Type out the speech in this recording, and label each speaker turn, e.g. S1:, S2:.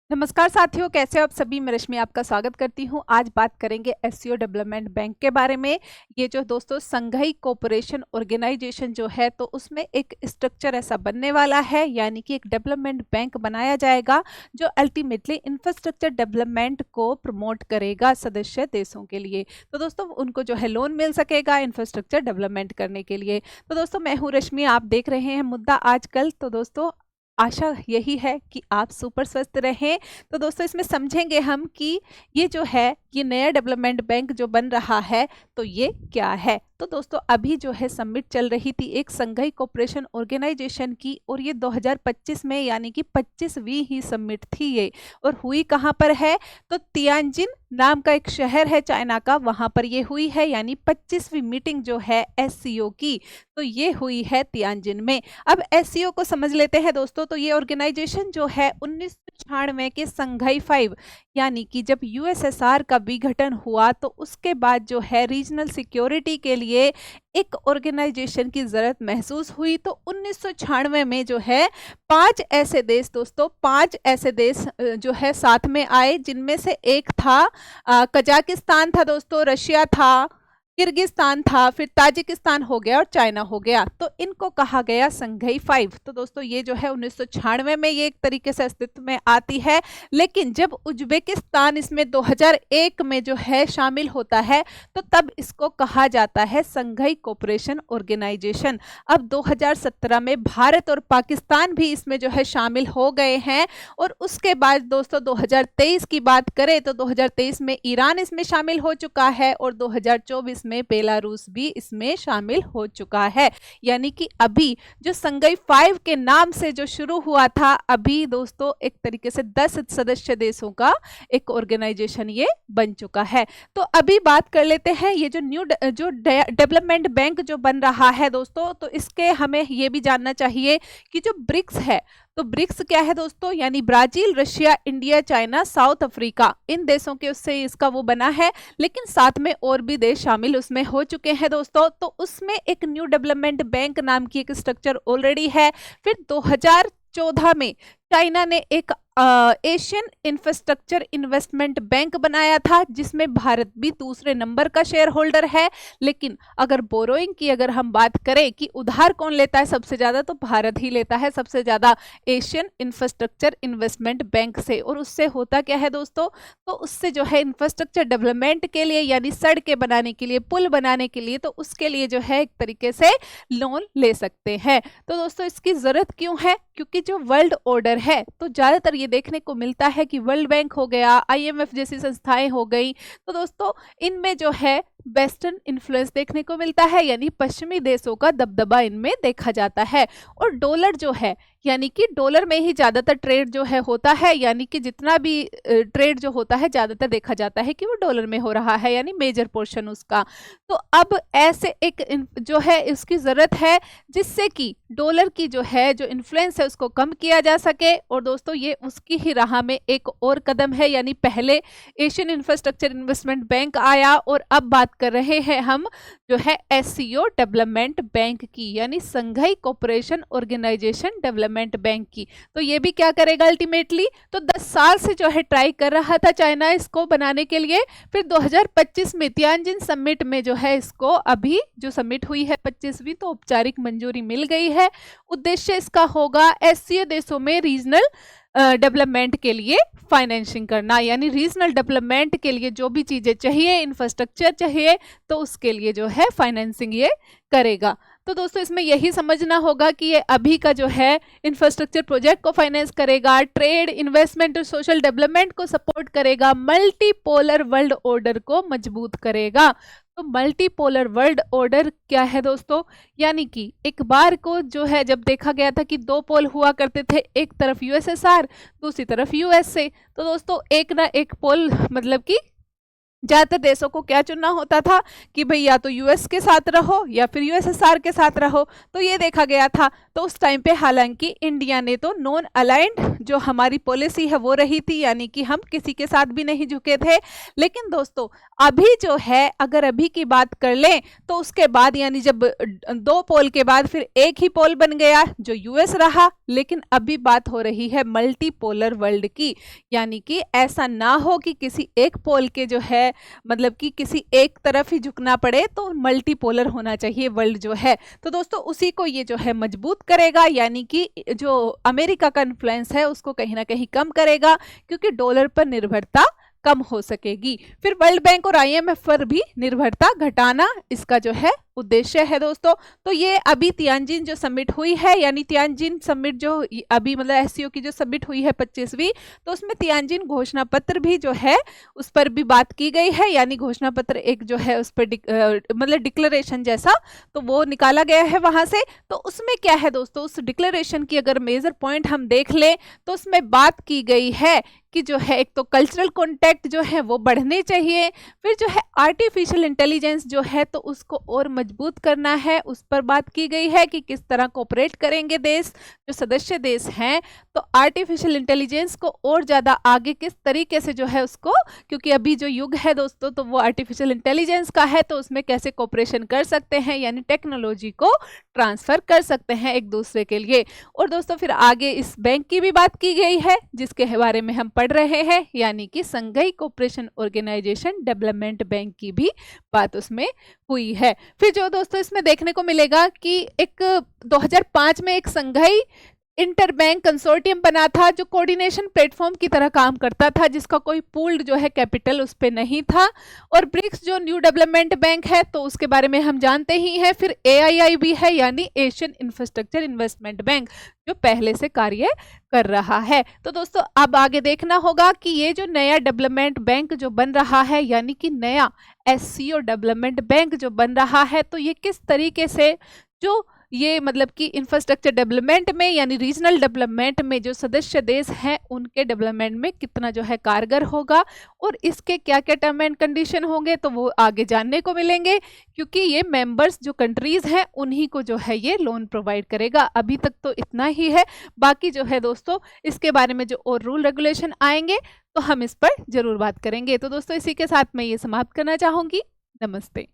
S1: नमस्कार साथियों, कैसे हो आप सभी। मैं रश्मि आपका स्वागत करती हूं। आज बात करेंगे एससीओ डेवलपमेंट बैंक के बारे में। ये जो दोस्तों संघाई कोऑपरेशन ऑर्गेनाइजेशन जो है, तो उसमें एक स्ट्रक्चर ऐसा बनने वाला है, यानी कि एक डेवलपमेंट बैंक बनाया जाएगा जो अल्टीमेटली इंफ्रास्ट्रक्चर डेवलपमेंट को प्रमोट करेगा सदस्य देशों के लिए। तो दोस्तों उनको जो है लोन मिल सकेगा इंफ्रास्ट्रक्चर डेवलपमेंट करने के लिए। तो दोस्तों मैं हूँ रश्मि, आप देख रहे हैं मुद्दा आजकल। तो दोस्तों आशा यही है कि आप सुपर स्वस्थ रहें। तो दोस्तों इसमें समझेंगे हम कि ये जो है, ये नया डेवलपमेंट बैंक जो बन रहा है, तो ये क्या है। तो दोस्तों अभी जो है समिट चल रही थी एक संघाई कोऑपरेशन ऑर्गेनाइजेशन की, और ये 2025 में यानी कि 25वीं ही समिट थी ये। और हुई कहाँ पर है, तो तियानजिन नाम का एक शहर है चाइना का, वहां पर ये हुई है। यानी 25वीं मीटिंग जो है एससीओ की, तो ये हुई है तियानजिन में। अब एससीओ को समझ लेते हैं दोस्तों। तो ये ऑर्गेनाइजेशन जो है 1996 के संघाई 5 यानी कि जब यूएसएसआर का विघटन हुआ, तो उसके बाद जो है रीजनल सिक्योरिटी के लिए एक ऑर्गेनाइजेशन की जरूरत महसूस हुई। तो 1996 में जो है 5 ऐसे देश दोस्तों, 5 ऐसे देश जो है साथ में आए, जिनमें से एक था कजाकिस्तान था दोस्तों, रशिया था, किर्गिस्तान था, फिर ताजिकिस्तान हो गया और चाइना हो गया। तो इनको कहा गया संघाई 5। तो दोस्तों ये जो है 1996 में ये एक तरीके से अस्तित्व में आती है। लेकिन जब उज्बेकिस्तान इसमें 2001 में जो है शामिल होता है, तो तब इसको कहा जाता है संघाई कोऑपरेशन ऑर्गेनाइजेशन। अब 2017 में भारत और पाकिस्तान भी इसमें जो है शामिल हो गए हैं। और उसके बाद दोस्तों 2023 की बात करें तो 2023 में ईरान इसमें शामिल हो चुका है, और 2024 में बेलारूस भी इसमें शामिल हो चुका है। यानी कि अभी जो संघाई 5 के नाम से जो शुरू हुआ था, अभी दोस्तों एक तरीके से 10 सदस्य देशों का एक ऑर्गेनाइजेशन ये बन चुका है। तो अभी बात कर लेते हैं ये जो जो डेवलपमेंट बैंक जो बन रहा है दोस्तों, तो इसके हमें ये भी जानना चाहिए कि जो ब्रिक्स है, तो ब्रिक्स क्या है दोस्तों, यानी Brazil, Russia, India, China, South Africa, इन देशों के उससे इसका वो बना है। लेकिन साथ में और भी देश शामिल उसमें हो चुके हैं दोस्तों। तो उसमें एक न्यू डेवलपमेंट बैंक नाम की एक स्ट्रक्चर ऑलरेडी है। फिर 2014 में चाइना ने एक एशियन इंफ्रास्ट्रक्चर इन्वेस्टमेंट बैंक बनाया था, जिसमें भारत भी दूसरे नंबर का शेयर होल्डर है। लेकिन अगर बोरोइंग की अगर हम बात करें कि उधार कौन लेता है सबसे ज्यादा, तो भारत ही लेता है सबसे ज्यादा एशियन इंफ्रास्ट्रक्चर इन्वेस्टमेंट बैंक से। और उससे होता क्या है दोस्तों, तो उससे जो है इंफ्रास्ट्रक्चर डेवलपमेंट के लिए, यानी सड़कें बनाने के लिए, पुल बनाने के लिए, तो उसके लिए जो है एक तरीके से लोन ले सकते हैं। तो दोस्तों इसकी जरूरत क्यों है, क्योंकि जो वर्ल्ड ऑर्डर है, तो ज्यादातर ये देखने को मिलता है कि वर्ल्ड बैंक हो गया, आईएमएफ जैसी संस्थाएं हो गई, तो दोस्तों इनमें जो है वेस्टर्न इन्फ्लुएंस देखने को मिलता है, यानी पश्चिमी देशों का दबदबा इनमें देखा जाता है। और डॉलर जो है, यानी कि डॉलर में ही ज्यादातर ट्रेड जो है होता है, यानी कि जितना भी ट्रेड जो होता है ज्यादातर देखा जाता है कि वो डॉलर में हो रहा है, यानी मेजर पोर्शन उसका। तो अब ऐसे एक जो है इसकी जरूरत है, जिससे कि डॉलर की जो है जो इन्फ्लुएंस है उसको कम किया जा सके। और दोस्तों ये उसकी ही राह में एक और कदम है, यानी पहले एशियन इंफ्रास्ट्रक्चर इन्वेस्टमेंट बैंक आया, और अब बात कर रहे हैं हम जो है एससीओ डेवलपमेंट बैंक की, यानी संघाई कोऑपरेशन ऑर्गेनाइजेशन डेवलपमेंट बैंक की। तो ये भी क्या करेगा अल्टीमेटली, तो 10 साल से जो है ट्राई कर रहा था चाइना इसको बनाने के लिए। फिर 2025 में तियानजिन समिट में जो है इसको, अभी जो समिट हुई है 25वीं, तो औपचारिक मंजूरी मिल गई है। उद्देश्य इसका होगा एससीओ देशों में रीजनल डेवलपमेंट के लिए फाइनेंसिंग करना, यानी रीजनल डेवलपमेंट के लिए जो भी चीजें चाहिए, इंफ्रास्ट्रक्चर चाहिए, तो उसके लिए जो है फाइनेंसिंग ये करेगा। तो दोस्तों इसमें यही समझना होगा कि ये अभी का जो है इंफ्रास्ट्रक्चर प्रोजेक्ट को फाइनेंस करेगा, ट्रेड, इन्वेस्टमेंट और सोशल डेवलपमेंट को सपोर्ट करेगा, मल्टीपोलर वर्ल्ड ऑर्डर को मजबूत करेगा। तो मल्टीपोलर वर्ल्ड ऑर्डर क्या है दोस्तों, यानी कि एक बार को जो है जब देखा गया था कि 2 पोल हुआ करते थे, एक तरफ यूएसएसआर, दूसरी तरफ यूएसए। तो दोस्तों एक ना एक पोल मतलब कि ज्यादातर देशों को क्या चुनना होता था कि भाई या तो यूएस के साथ रहो या फिर यूएसएसआर के साथ रहो, तो ये देखा गया था। तो उस टाइम पे हालांकि इंडिया ने तो नॉन अलाइंड जो हमारी पॉलिसी है वो रही थी, यानी कि हम किसी के साथ भी नहीं झुके थे। लेकिन दोस्तों अभी जो है, अगर अभी की बात कर लें तो उसके बाद यानी जब 2 पोल के बाद फिर एक ही पोल बन गया जो यूएस रहा। लेकिन अभी बात हो रही है मल्टीपोलर वर्ल्ड की, यानी कि ऐसा ना हो कि किसी एक पोल के जो है मतलब कि किसी एक तरफ ही झुकना पड़े, तो मल्टीपोलर होना चाहिए वर्ल्ड जो है। तो दोस्तों उसी को ये जो है मजबूत करेगा, यानी कि जो अमेरिका का इन्फ्लुएंस है उसको कहीं ना कहीं कम करेगा, क्योंकि डॉलर पर निर्भरता कम हो सकेगी। फिर वर्ल्ड बैंक और आईएमएफ पर भी निर्भरता घटाना इसका जो है उद्देश्य है दोस्तों। तो ये अभी तियानजिन जो समिट हुई है, यानी तियानजिन समिट जो अभी मतलब एससीओ की जो समिट हुई है 25वीं, तो उसमें तियानजिन घोषणा पत्र भी जो है उस पर भी बात की गई है, यानी घोषणा पत्र एक जो है उस पर मतलब डिक्लेरेशन जैसा तो वो निकाला गया है वहां से। तो उसमें क्या है दोस्तों, उस डिक्लेरेशन की अगर मेजर पॉइंट हम देख लें तो उसमें बात की गई है कि जो है एक तो कल्चरल कॉन्टैक्ट जो है वो बढ़ने चाहिए, फिर जो है आर्टिफिशियल इंटेलिजेंस जो है तो उसको और मजबूत करना है, उस पर बात की गई है कि किस तरह कोऑपरेट करेंगे देश जो सदस्य देश हैं। तो आर्टिफिशियल इंटेलिजेंस को और ज़्यादा आगे किस तरीके से जो है उसको, क्योंकि अभी जो युग है दोस्तों तो वो आर्टिफिशियल इंटेलिजेंस का है, तो उसमें कैसे कोऑपरेशन कर सकते हैं, यानी टेक्नोलॉजी को ट्रांसफ़र कर सकते हैं एक दूसरे के लिए। और दोस्तों फिर आगे इस बैंक की भी बात की गई है जिसके बारे में हम पढ़ रहे हैं, यानी कि संघाई कोऑपरेशन ऑर्गेनाइजेशन डेवलपमेंट बैंक की भी बात उसमें हुई है। फिर जो दोस्तों इसमें देखने को मिलेगा कि एक 2005 में एक संघाई इंटर बैंक कंसोर्टियम बना था जो कोऑर्डिनेशन प्लेटफॉर्म की तरह काम करता था, जिसका कोई पूल्ड जो है कैपिटल उस पर नहीं था। और ब्रिक्स जो न्यू डेवलपमेंट बैंक है तो उसके बारे में हम जानते ही हैं। फिर एआईआई भी है, यानी एशियन इंफ्रास्ट्रक्चर इन्वेस्टमेंट बैंक, जो पहले से कार्य कर रहा है। तो दोस्तों अब आगे देखना होगा कि ये जो नया डेवलपमेंट बैंक जो बन रहा है, यानी कि नया एससीओ डेवलपमेंट बैंक जो बन रहा है, तो ये किस तरीके से जो ये मतलब कि इंफ्रास्ट्रक्चर डेवलपमेंट में यानी रीजनल डेवलपमेंट में जो सदस्य देश हैं उनके डेवलपमेंट में कितना जो है कारगर होगा, और इसके क्या क्या टर्म एंड कंडीशन होंगे तो वो आगे जानने को मिलेंगे, क्योंकि ये मेंबर्स जो कंट्रीज हैं उन्हीं को जो है ये लोन प्रोवाइड करेगा। अभी तक तो इतना ही है, बाकी जो है दोस्तों इसके बारे में जो और रूल रेगुलेशन आएंगे तो हम इस पर जरूर बात करेंगे। तो दोस्तों इसी के साथ मैं ये समाप्त करना चाहूंगी। नमस्ते।